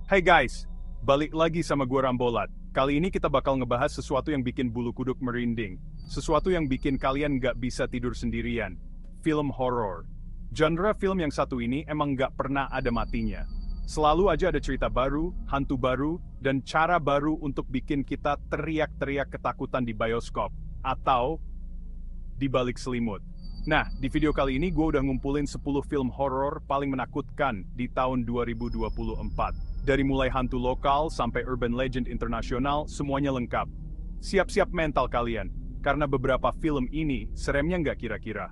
Hai guys, balik lagi sama gua Rambolat. Kali ini kita bakal ngebahas sesuatu yang bikin bulu kuduk merinding. Sesuatu yang bikin kalian nggak bisa tidur sendirian. Film horor. Genre film yang satu ini emang nggak pernah ada matinya. Selalu aja ada cerita baru, hantu baru, dan cara baru untuk bikin kita teriak-teriak ketakutan di bioskop. Atau di balik selimut. Nah, di video kali ini gue udah ngumpulin 10 film horor paling menakutkan di tahun 2024. Dari mulai hantu lokal sampai urban legend internasional, semuanya lengkap. Siap-siap mental kalian, karena beberapa film ini seremnya nggak kira-kira.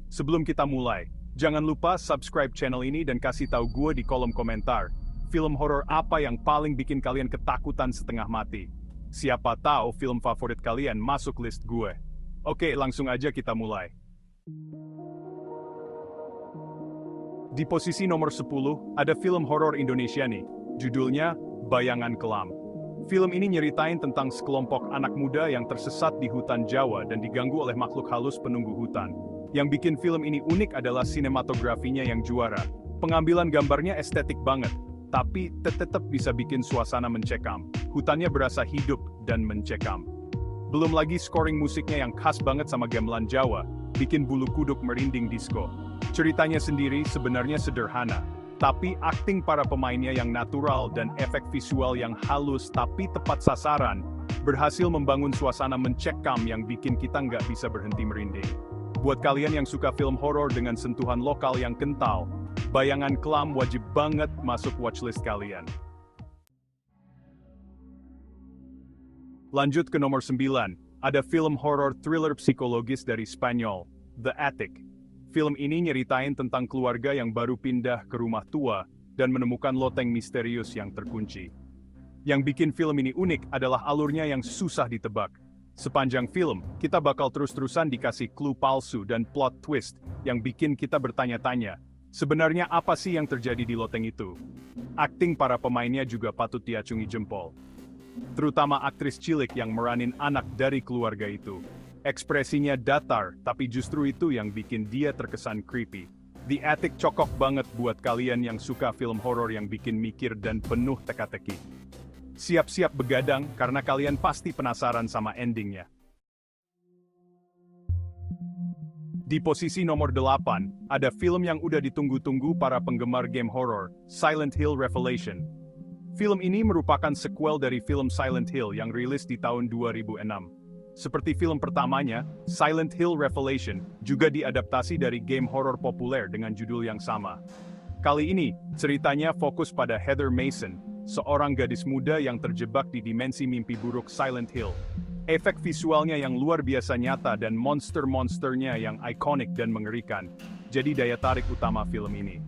Sebelum kita mulai, jangan lupa subscribe channel ini dan kasih tahu gue di kolom komentar, film horor apa yang paling bikin kalian ketakutan setengah mati. Siapa tahu film favorit kalian masuk list gue. Oke, langsung aja kita mulai. Di posisi nomor 10, ada film horor Indonesia nih. Judulnya Bayangan Kelam. Film ini nyeritain tentang sekelompok anak muda yang tersesat di hutan Jawa dan diganggu oleh makhluk halus penunggu hutan. Yang bikin film ini unik adalah sinematografinya yang juara. Pengambilan gambarnya estetik banget, tapi tetap bisa bikin suasana mencekam. Hutannya berasa hidup dan mencekam. Belum lagi scoring musiknya yang khas banget sama gamelan Jawa, bikin bulu kuduk merinding disco. Ceritanya sendiri sebenarnya sederhana, tapi akting para pemainnya yang natural dan efek visual yang halus tapi tepat sasaran, berhasil membangun suasana mencekam yang bikin kita nggak bisa berhenti merinding. Buat kalian yang suka film horor dengan sentuhan lokal yang kental, Bayangan Kelam wajib banget masuk watchlist kalian. Lanjut ke nomor 9, ada film horor thriller psikologis dari Spanyol, The Attic. Film ini nyeritain tentang keluarga yang baru pindah ke rumah tua dan menemukan loteng misterius yang terkunci. Yang bikin film ini unik adalah alurnya yang susah ditebak. Sepanjang film, kita bakal terus-terusan dikasih clue palsu dan plot twist yang bikin kita bertanya-tanya, sebenarnya apa sih yang terjadi di loteng itu? Akting para pemainnya juga patut diacungi jempol. Terutama aktris cilik yang meranin anak dari keluarga itu. Ekspresinya datar, tapi justru itu yang bikin dia terkesan creepy. The Attic cocok banget buat kalian yang suka film horor yang bikin mikir dan penuh teka-teki. Siap-siap begadang karena kalian pasti penasaran sama endingnya. Di posisi nomor 8, ada film yang udah ditunggu-tunggu para penggemar game horror, Silent Hill Revelation. Film ini merupakan sequel dari film Silent Hill yang rilis di tahun 2006. Seperti film pertamanya, Silent Hill Revelation juga diadaptasi dari game horor populer dengan judul yang sama. Kali ini, ceritanya fokus pada Heather Mason, seorang gadis muda yang terjebak di dimensi mimpi buruk Silent Hill. Efek visualnya yang luar biasa nyata dan monster-monsternya yang ikonik dan mengerikan, jadi daya tarik utama film ini.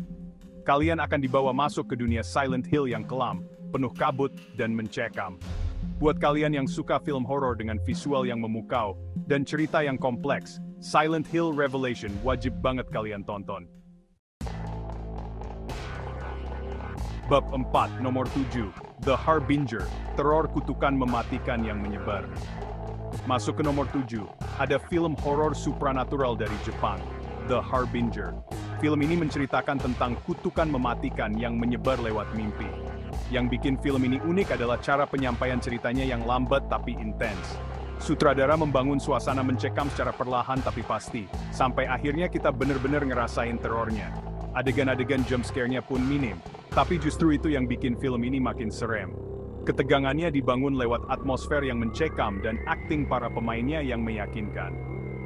Kalian akan dibawa masuk ke dunia Silent Hill yang kelam, penuh kabut dan mencekam. Buat kalian yang suka film horor dengan visual yang memukau dan cerita yang kompleks, Silent Hill Revelation wajib banget kalian tonton. Bab 4, nomor 7, The Harbinger, teror kutukan mematikan yang menyebar. Masuk ke nomor 7, ada film horor supranatural dari Jepang, The Harbinger. Film ini menceritakan tentang kutukan mematikan yang menyebar lewat mimpi. Yang bikin film ini unik adalah cara penyampaian ceritanya yang lambat tapi intens. Sutradara membangun suasana mencekam secara perlahan tapi pasti, sampai akhirnya kita bener-bener ngerasain terornya. Adegan-adegan jump scare-nya pun minim, tapi justru itu yang bikin film ini makin serem. Ketegangannya dibangun lewat atmosfer yang mencekam dan akting para pemainnya yang meyakinkan.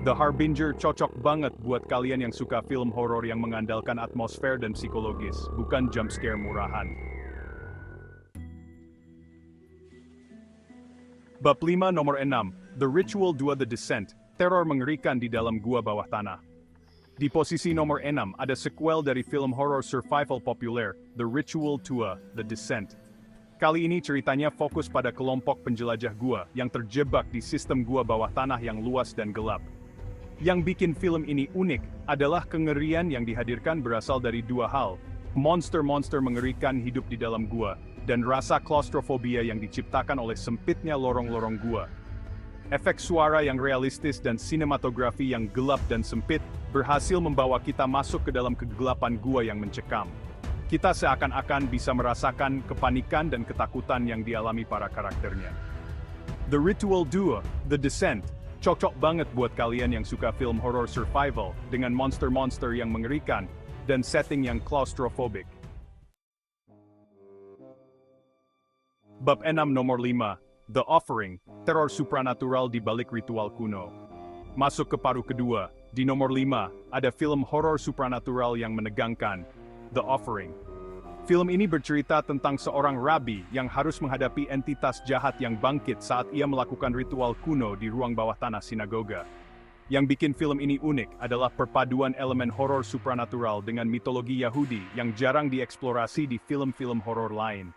The Harbinger cocok banget buat kalian yang suka film horor yang mengandalkan atmosfer dan psikologis, bukan jump scare murahan. Bab 5 nomor 6, The Ritual 2 The Descent, teror mengerikan di dalam gua bawah tanah. Di posisi nomor 6 ada sequel dari film horror survival populer, The Ritual 2 The Descent. Kali ini ceritanya fokus pada kelompok penjelajah gua yang terjebak di sistem gua bawah tanah yang luas dan gelap. Yang bikin film ini unik adalah kengerian yang dihadirkan berasal dari dua hal, monster-monster mengerikan hidup di dalam gua, dan rasa klaustrofobia yang diciptakan oleh sempitnya lorong-lorong gua. Efek suara yang realistis dan sinematografi yang gelap dan sempit berhasil membawa kita masuk ke dalam kegelapan gua yang mencekam. Kita seakan-akan bisa merasakan kepanikan dan ketakutan yang dialami para karakternya. The Ritual 2, The Descent, cocok banget buat kalian yang suka film horror survival dengan monster-monster yang mengerikan dan setting yang claustrophobic. Bab 6 nomor 5, The Offering, teror supranatural di balik ritual kuno. Masuk ke paruh kedua, di nomor 5, ada film horor supranatural yang menegangkan, The Offering. Film ini bercerita tentang seorang rabi yang harus menghadapi entitas jahat yang bangkit saat ia melakukan ritual kuno di ruang bawah tanah sinagoga. Yang bikin film ini unik adalah perpaduan elemen horor supranatural dengan mitologi Yahudi yang jarang dieksplorasi di film-film horor lain.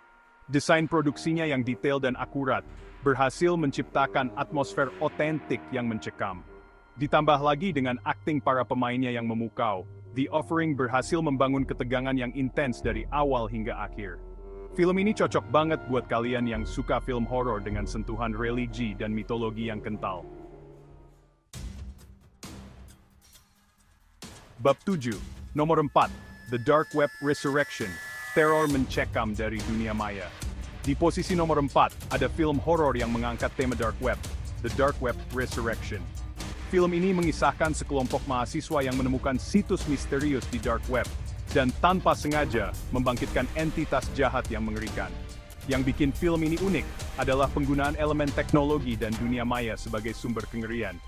Desain produksinya yang detail dan akurat, berhasil menciptakan atmosfer otentik yang mencekam. Ditambah lagi dengan akting para pemainnya yang memukau, The Offering berhasil membangun ketegangan yang intens dari awal hingga akhir. Film ini cocok banget buat kalian yang suka film horor dengan sentuhan religi dan mitologi yang kental. Bab 7, nomor 4, The Dark Web Resurrection, teror mencekam dari dunia maya. Di posisi nomor 4, ada film horor yang mengangkat tema Dark Web, The Dark Web Resurrection. Film ini mengisahkan sekelompok mahasiswa yang menemukan situs misterius di Dark Web, dan tanpa sengaja membangkitkan entitas jahat yang mengerikan. Yang bikin film ini unik adalah penggunaan elemen teknologi dan dunia maya sebagai sumber kengerian.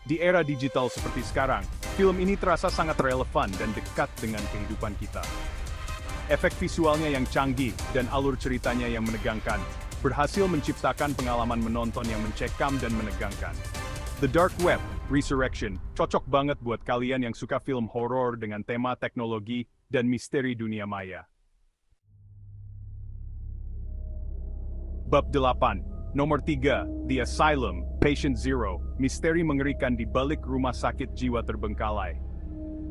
Di era digital seperti sekarang, film ini terasa sangat relevan dan dekat dengan kehidupan kita. Efek visualnya yang canggih dan alur ceritanya yang menegangkan, berhasil menciptakan pengalaman menonton yang mencekam dan menegangkan. The Dark Web Resurrection cocok banget buat kalian yang suka film horor dengan tema teknologi dan misteri dunia maya. Bab 8, nomor 3, The Asylum, Patient Zero, misteri mengerikan di balik rumah sakit jiwa terbengkalai.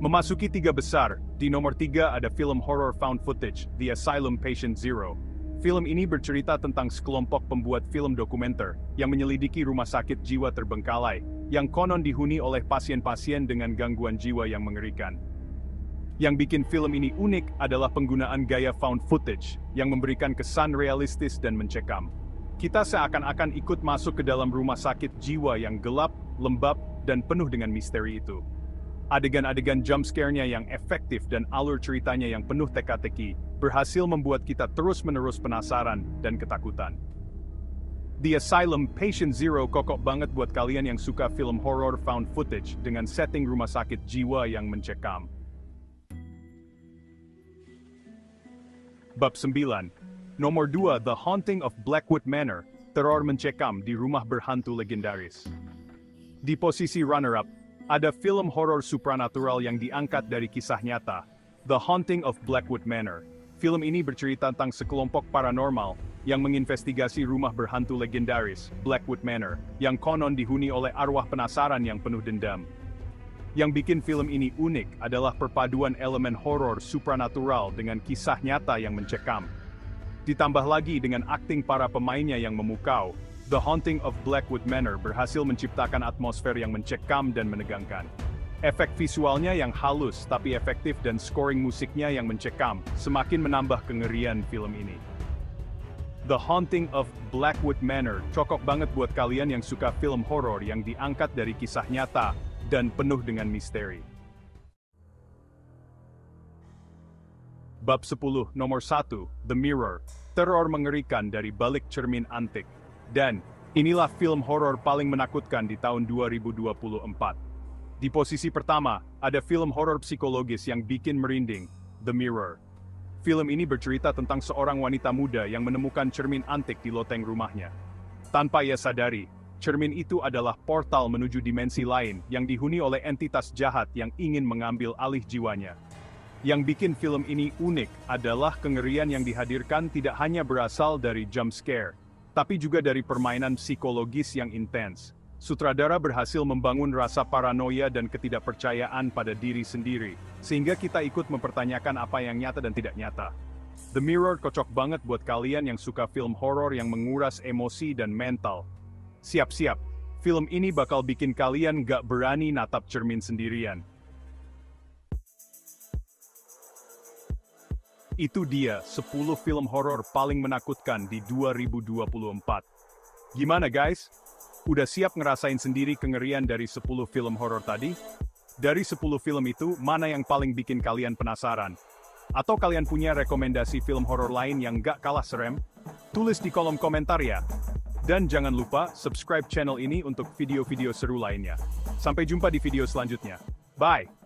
Memasuki 3 besar, di nomor 3 ada film horror found footage, The Asylum Patient Zero. Film ini bercerita tentang sekelompok pembuat film dokumenter yang menyelidiki rumah sakit jiwa terbengkalai, yang konon dihuni oleh pasien-pasien dengan gangguan jiwa yang mengerikan. Yang bikin film ini unik adalah penggunaan gaya found footage, yang memberikan kesan realistis dan mencekam. Kita seakan-akan ikut masuk ke dalam rumah sakit jiwa yang gelap, lembab, dan penuh dengan misteri itu. Adegan-adegan jump scare-nya yang efektif dan alur ceritanya yang penuh teka-teki, berhasil membuat kita terus-menerus penasaran dan ketakutan. The Asylum Patient Zero kokok banget buat kalian yang suka film horror found footage dengan setting rumah sakit jiwa yang mencekam. Bab 9, nomor 2, The Haunting of Blackwood Manor, teror mencekam di rumah berhantu legendaris. Di posisi runner-up, ada film horor supranatural yang diangkat dari kisah nyata, The Haunting of Blackwood Manor. Film ini bercerita tentang sekelompok paranormal yang menginvestigasi rumah berhantu legendaris, Blackwood Manor, yang konon dihuni oleh arwah penasaran yang penuh dendam. Yang bikin film ini unik adalah perpaduan elemen horor supranatural dengan kisah nyata yang mencekam. Ditambah lagi dengan akting para pemainnya yang memukau, The Haunting of Blackwood Manor berhasil menciptakan atmosfer yang mencekam dan menegangkan. Efek visualnya yang halus tapi efektif dan scoring musiknya yang mencekam semakin menambah kengerian film ini. The Haunting of Blackwood Manor cocok banget buat kalian yang suka film horor yang diangkat dari kisah nyata dan penuh dengan misteri. Bab 10, nomor 1, The Mirror, teror mengerikan dari balik cermin antik. Dan, inilah film horor paling menakutkan di tahun 2024. Di posisi pertama, ada film horor psikologis yang bikin merinding, The Mirror. Film ini bercerita tentang seorang wanita muda yang menemukan cermin antik di loteng rumahnya. Tanpa ia sadari, cermin itu adalah portal menuju dimensi lain yang dihuni oleh entitas jahat yang ingin mengambil alih jiwanya. Yang bikin film ini unik adalah kengerian yang dihadirkan tidak hanya berasal dari jump scare, tapi juga dari permainan psikologis yang intens. Sutradara berhasil membangun rasa paranoia dan ketidakpercayaan pada diri sendiri, sehingga kita ikut mempertanyakan apa yang nyata dan tidak nyata. The Mirror cocok banget buat kalian yang suka film horor yang menguras emosi dan mental. Siap-siap, film ini bakal bikin kalian gak berani natap cermin sendirian. Itu dia 10 film horor paling menakutkan di 2024. Gimana guys? Udah siap ngerasain sendiri kengerian dari 10 film horor tadi? Dari 10 film itu, mana yang paling bikin kalian penasaran? Atau kalian punya rekomendasi film horor lain yang gak kalah serem? Tulis di kolom komentar ya. Dan jangan lupa subscribe channel ini untuk video-video seru lainnya. Sampai jumpa di video selanjutnya. Bye!